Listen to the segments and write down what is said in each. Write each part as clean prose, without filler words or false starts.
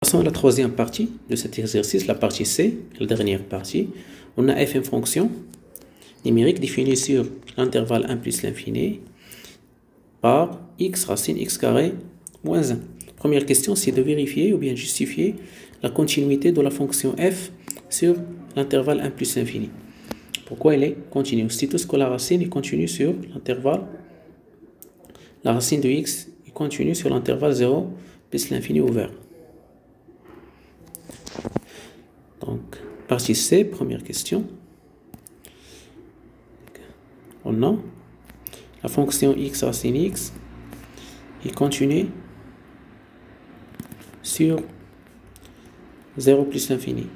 Passons à la troisième partie de cet exercice, la partie C, la dernière partie. On a f une fonction numérique définie sur l'intervalle 1 plus l'infini par x racine x carré moins 1. Première question, c'est de vérifier ou bien justifier la continuité de la fonction f sur l'intervalle 1 plus l'infini. Pourquoi elle est continue? C'est tout ce que la racine est continue sur l'intervalle, la racine de x est continue sur l'intervalle 0 plus l'infini ouvert. Donc, partie C, première question. On a la fonction x racine x est continue sur 0 plus l'infini,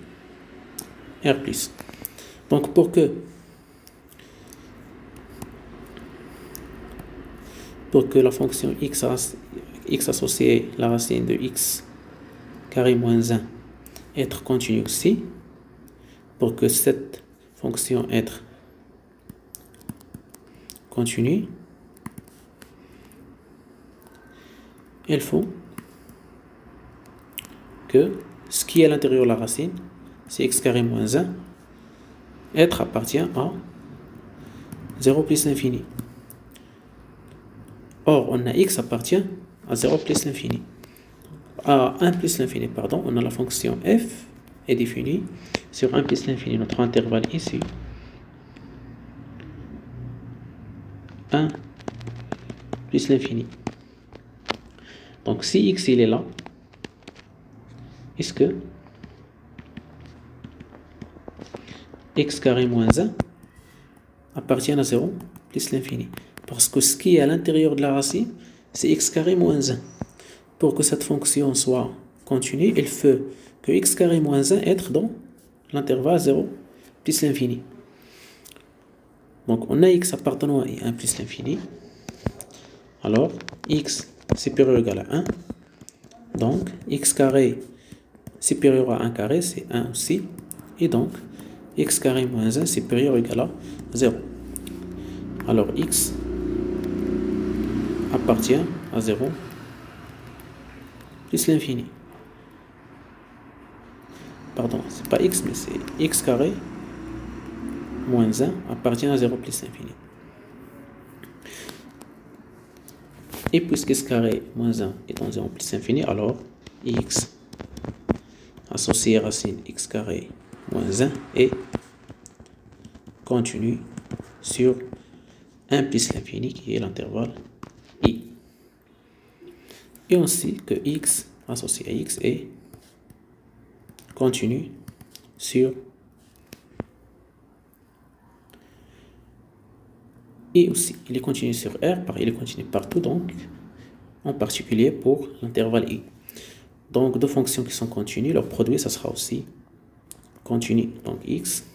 R plus. Donc, pour que la fonction x associée à la racine de x carré moins 1 être continue aussi, pour que cette fonction être continue, il faut que ce qui est à l'intérieur de la racine, c'est x carré moins 1, être appartient à 0 plus l'infini. Or, on a x appartient à 0 plus l'infini. À 1 plus l'infini, pardon, on a la fonction f est définie sur 1 plus l'infini, notre intervalle ici. 1 plus l'infini. Donc, si x il est là, est-ce que x carré moins 1 appartient à 0 plus l'infini? Parce que ce qui est à l'intérieur de la racine, c'est x carré moins 1. Pour que cette fonction soit continue, il faut que x carré moins 1 être dans l'intervalle 0 plus l'infini. Donc, on a x appartenant à 1 plus l'infini. Alors, x supérieur ou égal à 1. Donc, x carré supérieur à 1 carré, c'est 1 aussi. Et donc, x carré moins 1 supérieur ou égal à 0. Alors, x appartient à 0 plus l'infini. Pardon, c'est pas x, mais c'est x carré moins 1 appartient à 0 plus l'infini. Et puisque x carré moins 1 est dans 0 plus l'infini, alors x associé à racine x carré moins 1 est continue sur 1 plus l'infini qui est l'intervalle i. Et ainsi que x associé à x est continue sur et aussi il est continu sur R, il est continu partout, donc en particulier pour l'intervalle i. Donc deux fonctions qui sont continues, leur produit ça sera aussi continu. Donc x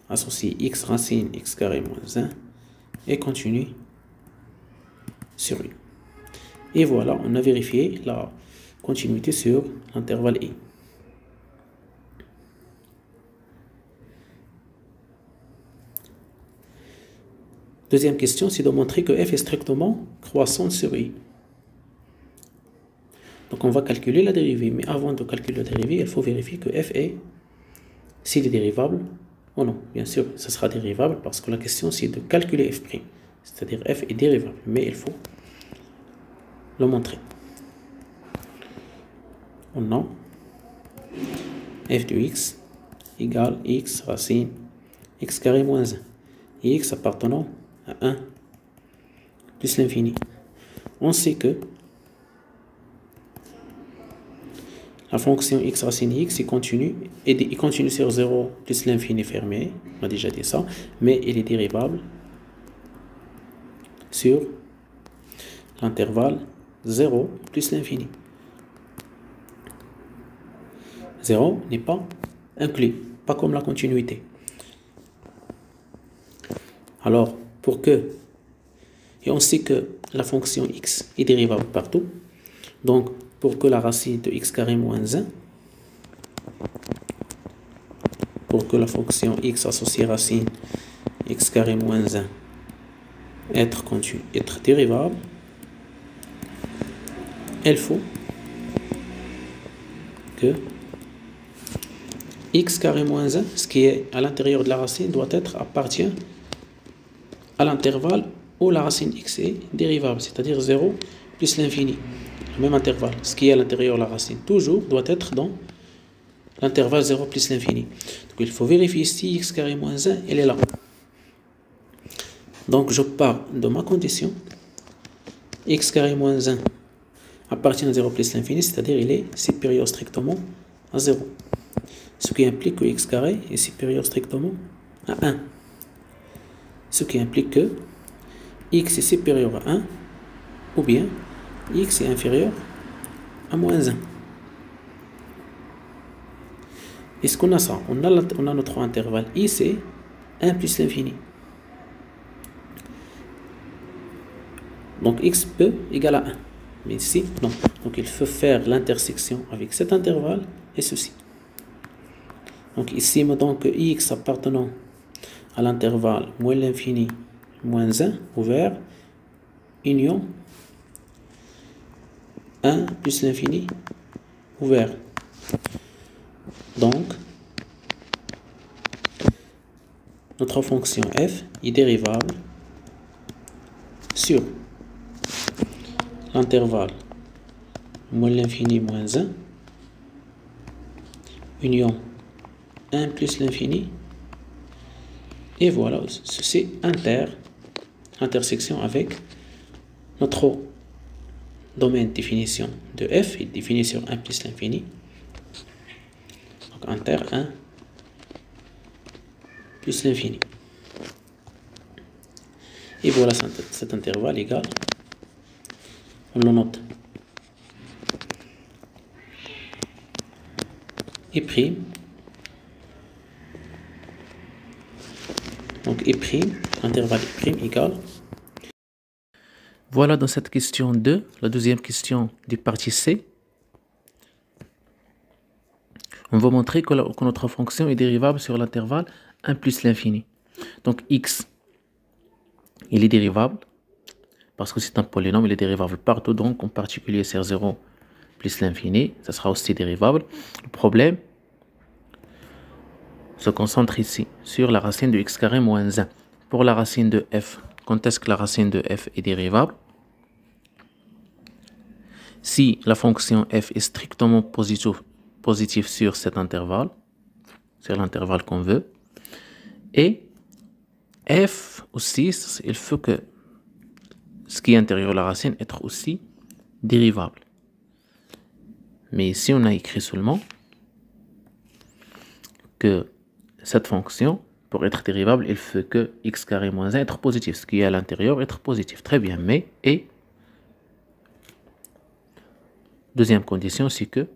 associé x racine x carré moins 1 est continu sur i. Et voilà, on a vérifié la continuité sur l'intervalle i. Deuxième question, c'est de montrer que f est strictement croissante sur i. Donc on va calculer la dérivée, mais avant de calculer la dérivée, il faut vérifier que f est, s'il est dérivable ou non. Bien sûr, ça sera dérivable parce que la question c'est de calculer f', c'est-à-dire f est dérivable, mais il faut le montrer. On a f de x égale x racine x carré moins 1 et x appartenant à 1 plus l'infini. On sait que la fonction x racine x est continue sur 0 plus l'infini fermé, on a déjà dit ça, mais il est dérivable sur l'intervalle 0 plus l'infini. 0 n'est pas inclus, pas comme la continuité. Alors, et on sait que la fonction x est dérivable partout, donc pour que la racine de x carré moins 1, pour que la fonction x associée racine x carré moins 1 être dérivable, il faut que x carré moins 1, ce qui est à l'intérieur de la racine, appartient à l'intervalle où la racine x est dérivable, c'est-à-dire 0 plus l'infini. Le même intervalle, ce qui est à l'intérieur de la racine, toujours doit être dans l'intervalle 0 plus l'infini. Donc il faut vérifier si x carré moins 1, elle est là. Donc je pars de ma condition, x carré moins 1 appartient à 0 plus l'infini, c'est-à-dire il est supérieur strictement à 0. Ce qui implique que x carré est supérieur strictement à 1. Ce qui implique que x est supérieur à 1 ou bien x est inférieur à moins 1. Est-ce qu'on a ça? On a notre intervalle i, c'est 1 plus l'infini. Donc x peut égaler à 1. Mais ici, non. Donc il faut faire l'intersection avec cet intervalle et ceci. Donc ici, mettons que x appartenant à l'intervalle moins l'infini moins 1 ouvert, union 1 plus l'infini ouvert. Donc, notre fonction f est dérivable sur l'intervalle moins l'infini moins 1, union 1 plus l'infini, et voilà, ceci intersection avec notre domaine définition de f, est défini sur 1 plus l'infini. Donc inter 1 plus l'infini. Et voilà cet intervalle égal, on le note, et prime. Donc I', intervalle I' égale. Voilà dans cette question 2, la deuxième question du partie C. On va montrer que notre fonction est dérivable sur l'intervalle 1 plus l'infini. Donc x, il est dérivable, parce que c'est un polynôme, il est dérivable partout, donc en particulier sur 0 plus l'infini, ça sera aussi dérivable. Le problème se concentre ici sur la racine de x carré moins 1. Pour la racine de f, quand est-ce que la racine de f est dérivable? Si la fonction f est strictement positive sur cet intervalle, sur l'intervalle qu'on veut, et f aussi, il faut que ce qui est intérieur de la racine être aussi dérivable. Mais ici, on a écrit seulement que cette fonction, pour être dérivable, il faut que x carré moins 1 être positif. Ce qui est à l'intérieur être positif. Très bien. Mais, et deuxième condition, c'est que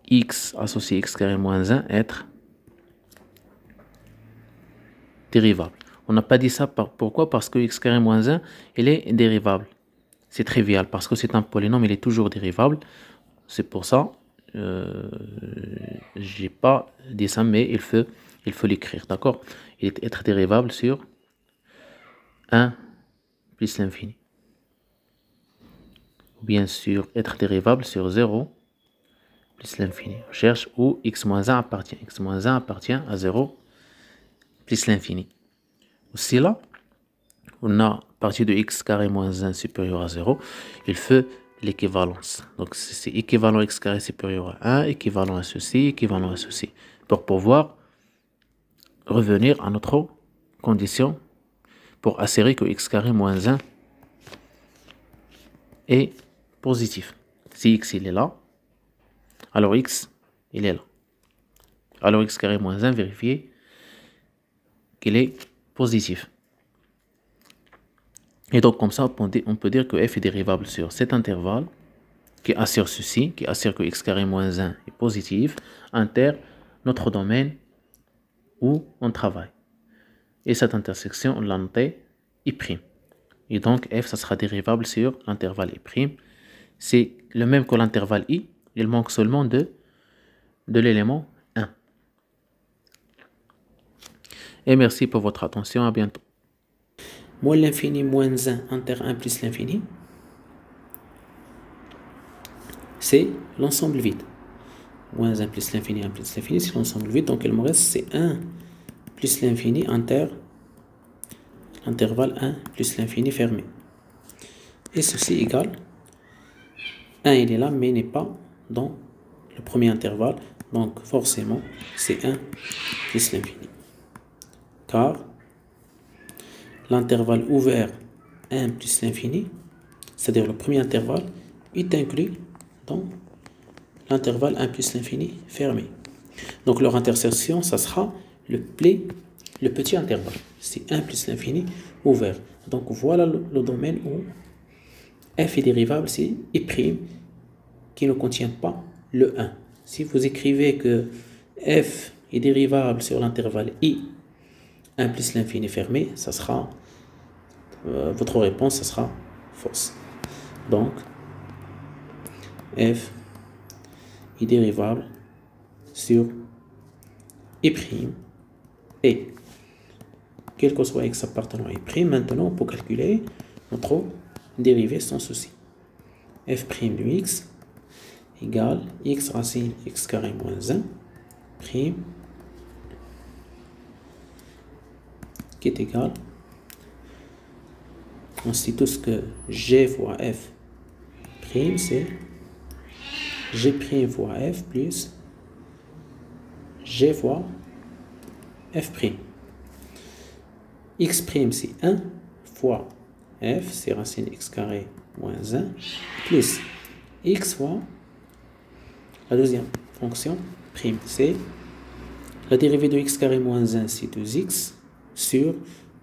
x associé x carré moins 1 être dérivable. On n'a pas dit ça. Pourquoi? Parce que x carré moins 1, il est dérivable. C'est trivial. Parce que c'est un polynôme, il est toujours dérivable. C'est pour ça. J'ai pas dit ça, mais il faut l'écrire, d'accord? Il est être dérivable sur 1 plus l'infini. Ou bien sûr, être dérivable sur 0 plus l'infini. On cherche où x moins 1 appartient. X moins 1 appartient à 0 plus l'infini. Aussi là, on a partie de x carré moins 1 supérieur à 0. Il faut l'équivalence. Donc c'est équivalent x carré supérieur à 1, équivalent à ceci, pour pouvoir revenir à notre condition pour assurer que x carré moins 1 est positif. Si x il est là, alors x il est là. Alors x carré moins 1, vérifier qu'il est positif. Et donc, comme ça, on peut dire que f est dérivable sur cet intervalle qui assure ceci, qui assure que x carré moins 1 est positif, inter notre domaine où on travaille. Et cette intersection, on l'a noté I'. Et donc, f, ça sera dérivable sur l'intervalle I'. C'est le même que l'intervalle I, il manque seulement de l'élément 1. Et merci pour votre attention, à bientôt. Moins l'infini moins 1 inter 1 plus l'infini, c'est l'ensemble vide. moins 1 plus l'infini, 1 plus l'infini, c'est l'ensemble vide. Donc il me reste c'est 1 plus l'infini intervalle 1 plus l'infini fermé. Et ceci égale 1, il est là, mais il n'est pas dans le premier intervalle. Donc forcément, c'est 1 plus l'infini. Car l'intervalle ouvert 1 plus l'infini, c'est-à-dire le premier intervalle, est inclus dans l'intervalle 1 plus l'infini fermé. Donc leur intersection, ça sera le petit intervalle. C'est 1 plus l'infini ouvert. Donc voilà le domaine où f est dérivable, c'est I' qui ne contient pas le 1. Si vous écrivez que f est dérivable sur l'intervalle I, 1 plus l'infini fermé, ça sera votre réponse, ça sera fausse. Donc f est dérivable sur I' et quel que soit x appartenant à I', maintenant pour calculer notre dérivée sans souci. f' de x égale x racine x carré moins 1 prime qui est égal, on sait tous que g fois f prime c'est g prime fois f plus g fois f prime. X prime c'est 1 fois f, c'est racine x carré moins 1 plus x fois la deuxième fonction prime, c'est la dérivée de x carré moins 1, c'est 2x sur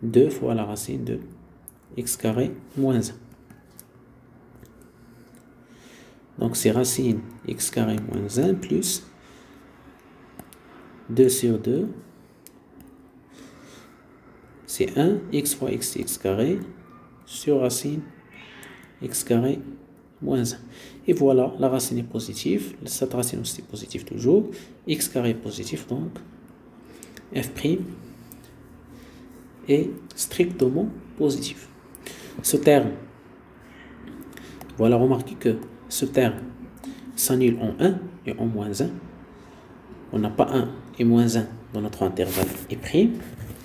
2 fois la racine de x carré moins 1. Donc c'est racine x carré moins 1 plus 2 sur 2, c'est 1, x fois x carré sur racine x carré moins 1. Et voilà, la racine est positive, cette racine aussi est positive toujours, x carré est positif, donc f' est strictement positif. Ce terme, voilà, remarquez que ce terme s'annule en 1 et en moins 1. On n'a pas 1 et moins 1 dans notre intervalle et prime,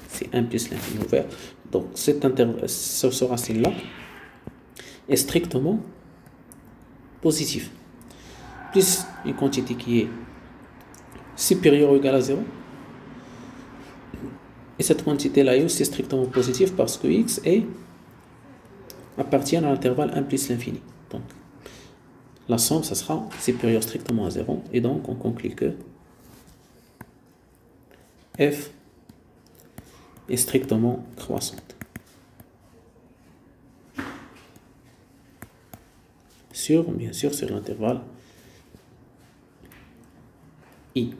c'est 1 plus l'infini ouvert. Donc ce racine-là est strictement positif. Plus une quantité qui est supérieure ou égale à 0. Et cette quantité-là est aussi strictement positive parce que x appartient à l'intervalle 1 plus l'infini. Donc la somme, ça sera supérieur strictement à 0. Et donc on conclut que f est strictement croissante. Bien sûr, sur l'intervalle I.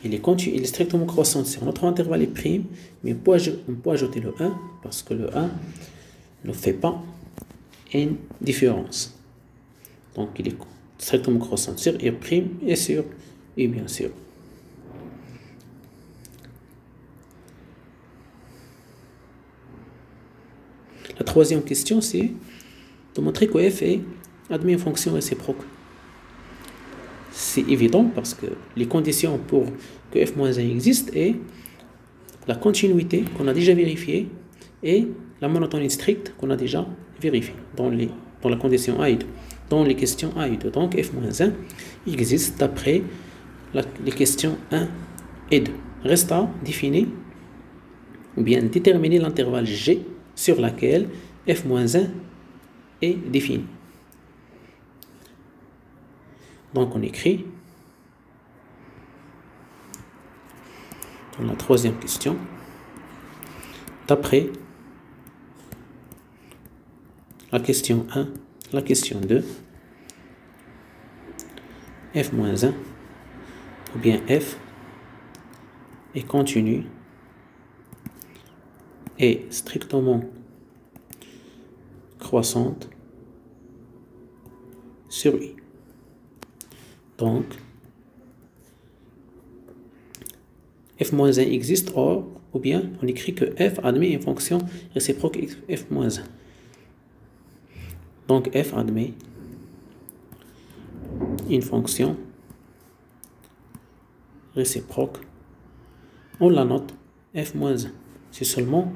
Il est strictement croissant sur notre intervalle I', mais on peut ajouter le 1 parce que le 1 ne fait pas une différence. Donc il est strictement croissant sur I' et sur I, bien sûr. La troisième question, c'est de montrer que f est admis en fonction réciproque. C'est évident parce que les conditions pour que f-1 existe est la continuité qu'on a déjà vérifiée et la monotonie stricte qu'on a déjà vérifiée dans la condition A et 2, dans les questions A et 2. Donc f-1 existe d'après les questions 1 et 2. Reste à définir ou bien déterminer l'intervalle G sur laquelle f-1 est défini. Donc on écrit dans la troisième question, d'après la question 1, la question 2, f-1 ou bien f est continu et strictement croissante sur I. Donc, f-1 existe, or, ou bien on écrit que f admet une fonction réciproque f-1. Donc, f admet une fonction réciproque, on la note f-1. C'est seulement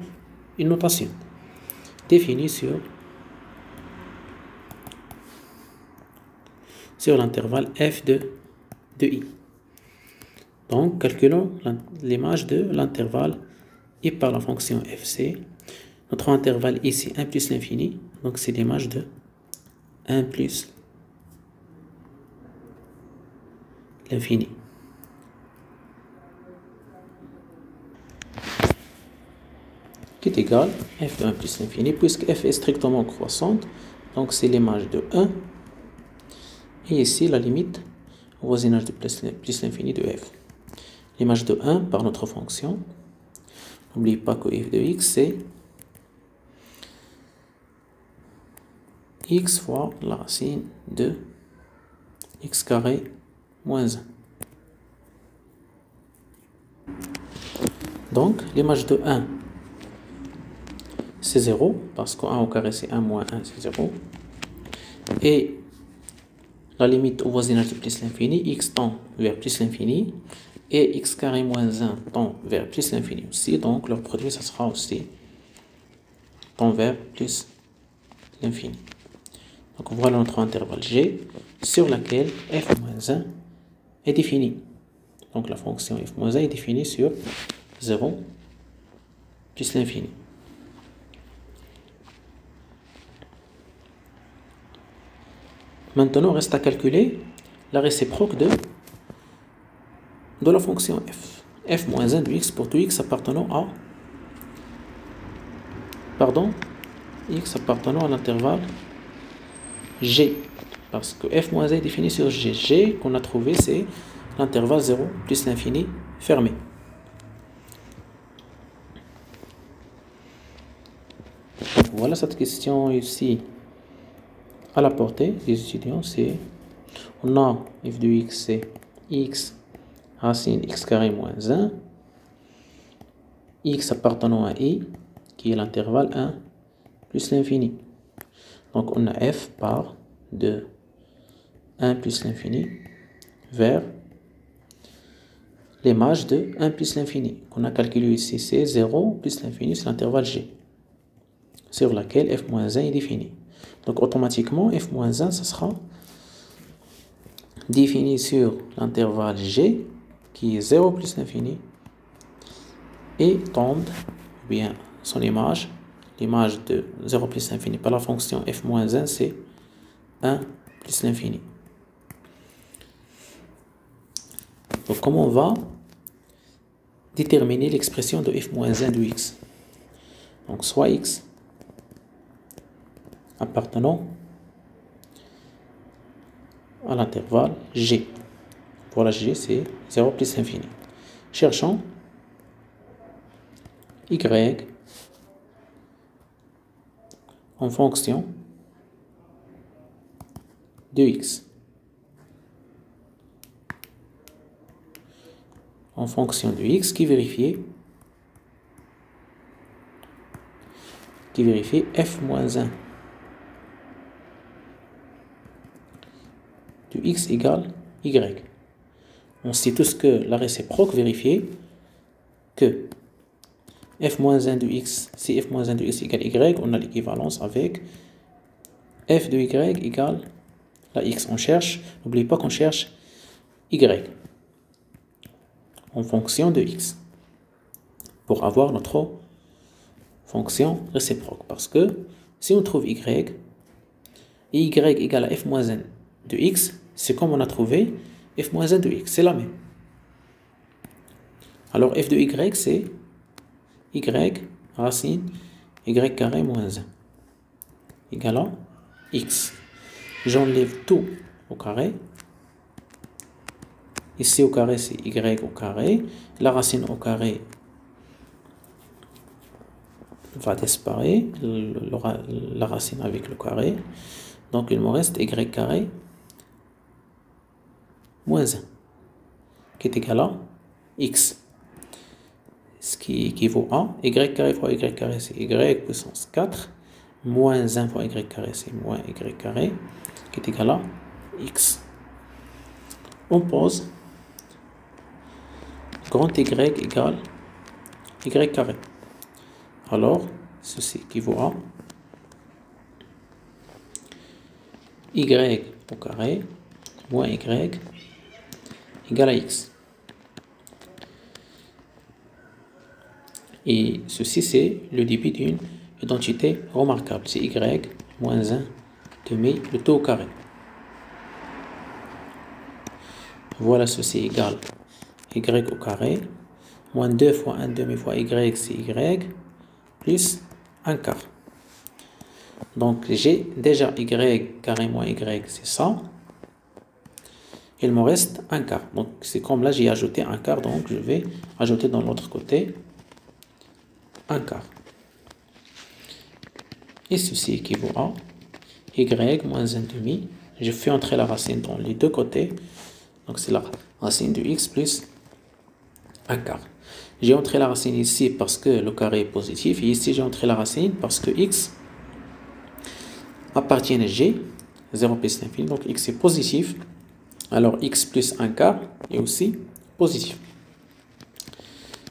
une notation définie sur l'intervalle f de i. Donc, calculons l'image de l'intervalle i par la fonction fc. Notre intervalle ici, 1 plus l'infini, donc c'est l'image de 1 plus l'infini. Qui est égal à f de 1 plus l'infini, puisque f est strictement croissante, donc c'est l'image de 1. Et ici, la limite au voisinage de plus l'infini de f. L'image de 1 par notre fonction. N'oubliez pas que f de x, c'est x fois la racine de x carré moins 1. Donc, l'image de 1, c'est 0, parce que 1 au carré, c'est 1 moins 1, c'est 0. Et la limite au voisinage de plus l'infini, x tend vers plus l'infini, et x carré moins 1 tend vers plus l'infini aussi, donc leur produit, ça sera aussi tend vers plus l'infini. Donc voilà notre intervalle g, sur laquelle f-1 est défini. Donc la fonction f-1 est définie sur 0 plus l'infini. Maintenant, reste à calculer la réciproque de la fonction f. f-1 de x pour tout x appartenant à... x appartenant à l'intervalle g. Parce que f-1 est défini sur g. G qu'on a trouvé, c'est l'intervalle 0 plus l'infini fermé. Donc, voilà cette question ici à la portée des étudiants. C'est on a f de x, c'est x racine x carré moins 1, x appartenant à i, qui est l'intervalle 1 plus l'infini. Donc on a f par de 1 plus l'infini vers l'image de 1 plus l'infini. Qu'on a calculé ici, c'est 0 plus l'infini, c'est l'intervalle g, sur laquelle f-1 est défini. Donc automatiquement, f-1, ça sera défini sur l'intervalle g, qui est 0 plus l'infini, et tombe, bien, son image, l'image de 0 plus l'infini par la fonction f-1, c'est 1 plus l'infini. Donc comment on va déterminer l'expression de f-1 de x? Donc soit x appartenant à l'intervalle g. Pour la g, c'est 0 plus l'infini. Cherchons y en fonction de x. En fonction de x qui vérifie f-1 de x égale y. On sait tous que la réciproque vérifie que f-1 de x, si f-1 de x égale y, on a l'équivalence avec f de y égale la x. On cherche, n'oubliez pas qu'on cherche y en fonction de x pour avoir notre fonction réciproque. Parce que si on trouve y, et y égale à f-1 de x, c'est comme on a trouvé f-1 de x, c'est la même. Alors f de y, c'est y racine y carré moins 1 égale à x. J'enlève tout au carré. Ici au carré, c'est y au carré. La racine au carré va disparaître, la racine avec le carré. Donc il me reste y carré moins 1 qui est égal à x. Ce qui équivaut à y carré fois y carré, c'est y puissance 4, moins 1 fois y carré, c'est moins y carré, qui est égal à x. On pose grand Y égale Y carré. Alors, ceci équivaut à Y au carré moins Y égale à X. Et ceci, c'est le début d'une identité remarquable. C'est Y moins 1 demi, le tout au carré. Voilà, ceci égale Y au carré, moins 2 fois 1 demi fois Y, c'est Y, plus 1 quart. Donc, j'ai déjà Y carré moins Y, c'est ça. Il me reste 1 quart. Donc, c'est comme là, j'ai ajouté 1 quart, donc je vais ajouter dans l'autre côté 1 quart. Et ceci équivaut à Y moins 1 demi. Je fais entrer la racine dans les deux côtés. Donc, c'est la racine de X plus 1 quart. J'ai entré la racine ici parce que le carré est positif. Et ici, j'ai entré la racine parce que X appartient à G. 0 plus l'infini. Donc, X est positif. Alors, X plus 1 quart est aussi positif.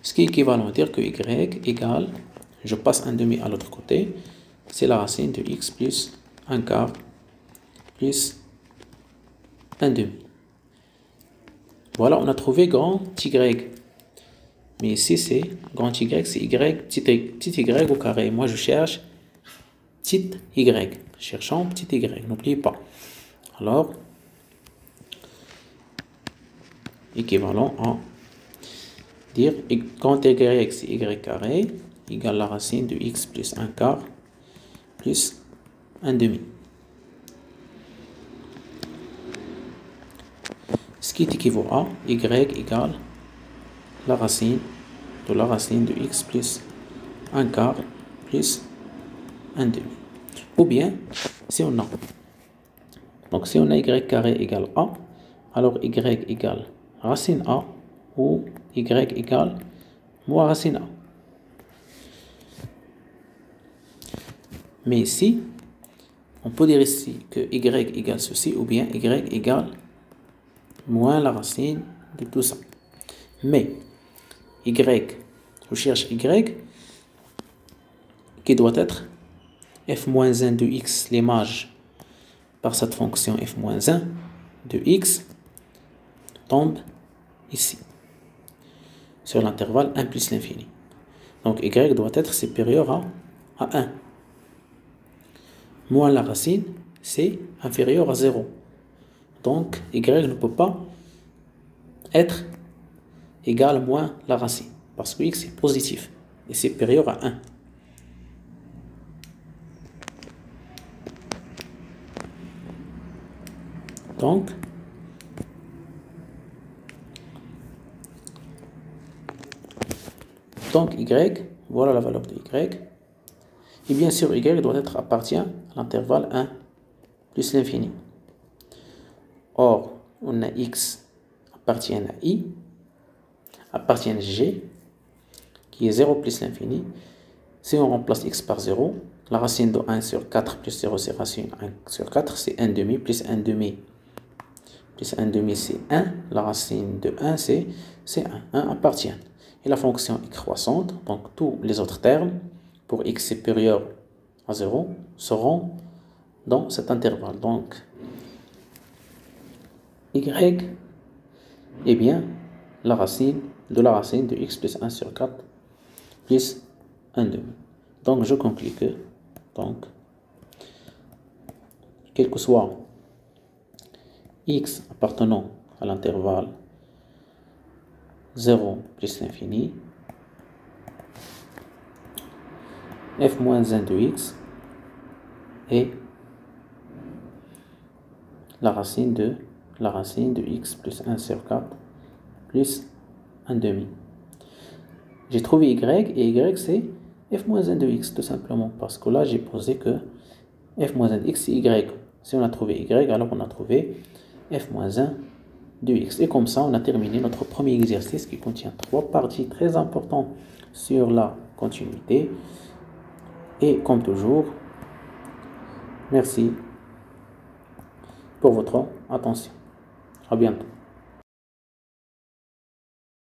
Ce qui est équivalent à dire que Y égale, je passe 1 demi à l'autre côté. C'est la racine de X plus 1 quart plus 1 demi. Voilà, on a trouvé grand Y. Mais ici, c'est grand Y, c'est Y, petit Y au carré. Moi, je cherche petit Y. Cherchons petit Y, n'oubliez pas. Alors, équivalent à dire grand Y, c'est Y carré, égale la racine de X plus 1 quart plus 1 demi. Ce qui est équivaut à Y égale la racine de X plus 1 quart plus 1 demi. Ou bien, si on a Y carré égale A, alors Y égale racine A ou Y égale moins racine A. Mais ici, on peut dire ici que Y égale ceci ou bien Y égale moins la racine de tout ça. Mais Y, je cherche Y qui doit être f-1 de X, l'image par cette fonction f-1 de X tombe ici, sur l'intervalle 1 plus l'infini. Donc Y doit être supérieur à 1. Moins la racine, c'est inférieur à 0. Donc Y ne peut pas être égal à moins la racine, parce que X est positif et supérieur à 1. Donc, Y, voilà la valeur de Y. Et bien sûr, Y doit être appartient à l'intervalle 1 plus l'infini. Or, on a X appartient à I, appartient à G, qui est 0 plus l'infini. Si on remplace X par 0, la racine de 1 sur 4 plus 0, c'est racine 1 sur 4, c'est 1 demi, plus 1 demi. Plus 1 demi, c'est 1. La racine de 1, c'est 1. 1 appartient. Et la fonction est croissante, donc tous les autres termes, pour x supérieur à 0, seront dans cet intervalle. Donc, y est bien la racine de x plus 1 sur 4 plus 1 demi. Donc, je conclus que, quel que soit x appartenant à l'intervalle 0 plus l'infini, f-1 de x est la racine de x plus 1 sur 4 plus 1 demi. J'ai trouvé y, et y c'est f-1 de x tout simplement, parce que là j'ai posé que f-1 de x c'est y. Si on a trouvé y, alors on a trouvé f-1 de x. Et comme ça, on a terminé notre premier exercice qui contient 3 parties très importantes sur la continuité. Et comme toujours, merci pour votre attention. À bientôt.